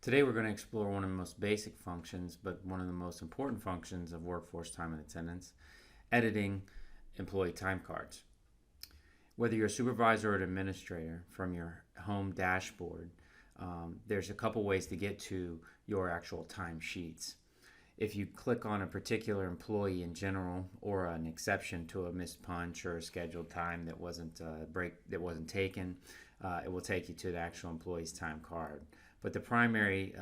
Today we're going to explore one of the most basic functions, but one of the most important functions of workforce time and attendance, editing employee time cards. Whether you're a supervisor or an administrator from your home dashboard, there's a couple ways to get to your actual time sheets. If you click on a particular employee in general, or an exception to a missed punch or a scheduled time that wasn't taken, it will take you to the actual employee's time card. But the primary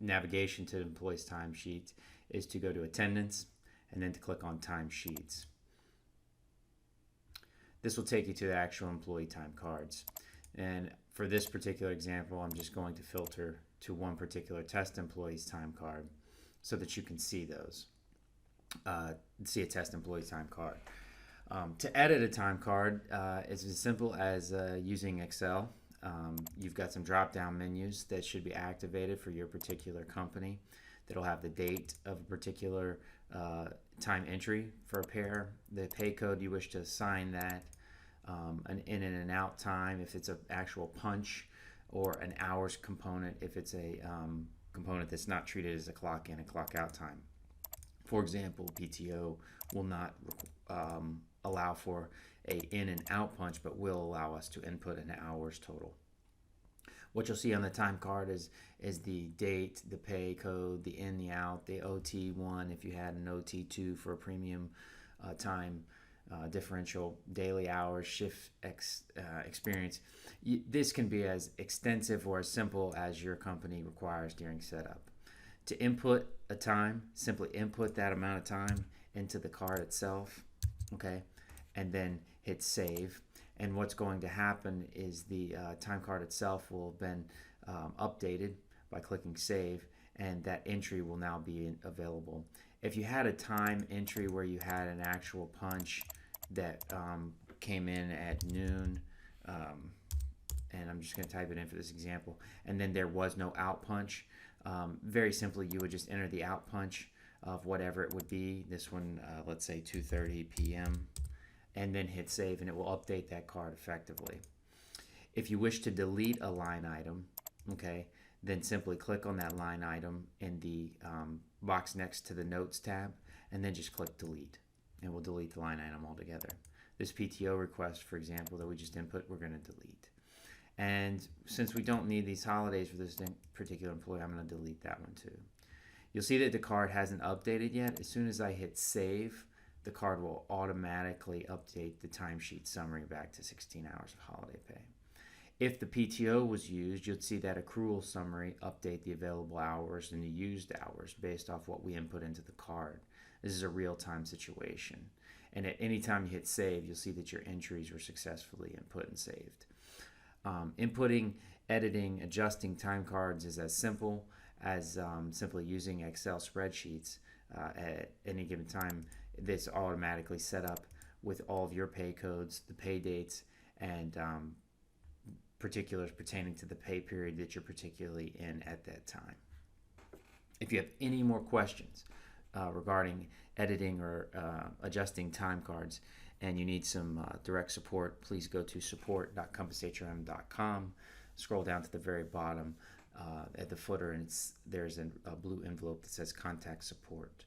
navigation to the employee's time sheet is to go to attendance and then to click on time sheets. This will take you to the actual employee time cards. And for this particular example, I'm just going to filter to one particular test employee's time card so that you can see those. See a test employee time card. To edit a time card, it's as simple as using Excel. You've got some drop-down menus that should be activated for your particular company that'll have the date of a particular time entry for a pair, the pay code you wish to assign that, an in and an out time if it's an actual punch, or an hours component if it's a component that's not treated as a clock in and clock out time. For example, PTO will not allow for a in and out punch, but will allow us to input an hours total. What you'll see on the time card is the date, the pay code, the in, the out, the OT1 if you had an OT2 for a premium time differential, daily hours, shift experience. This can be as extensive or as simple as your company requires during setup. To input a time, simply input that amount of time into the card itself, okay, and then hit save. And what's going to happen is the time card itself will have been updated by clicking save, and that entry will now be available. If you had a time entry where you had an actual punch that came in at noon, and I'm just going to type it in for this example, and then there was no out punch, very simply you would just enter the out punch of whatever it would be. This one, let's say 2:30 p.m., and then hit save, and it will update that card effectively. If you wish to delete a line item, okay, then simply click on that line item in the box next to the Notes tab, and then just click delete, and we'll delete the line item altogether. This PTO request, for example, that we just input, we're going to delete. And since we don't need these holidays for this particular employee, I'm going to delete that one too. You'll see that the card hasn't updated yet. As soon as I hit save, the card will automatically update the timesheet summary back to 16 hours of holiday pay. If the PTO was used, you'll see that accrual summary update the available hours and the used hours based off what we input into the card. This is a real-time situation. And at any time you hit save, you'll see that your entries were successfully input and saved. Inputting, editing, adjusting time cards is as simple as simply using Excel spreadsheets at any given time. This automatically set up with all of your pay codes, the pay dates, and particulars pertaining to the pay period that you're particularly in at that time. If you have any more questions regarding editing or adjusting time cards, and you need some direct support, please go to support.compasshrm.com. Scroll down to the very bottom at the footer, and there's a blue envelope that says Contact Support.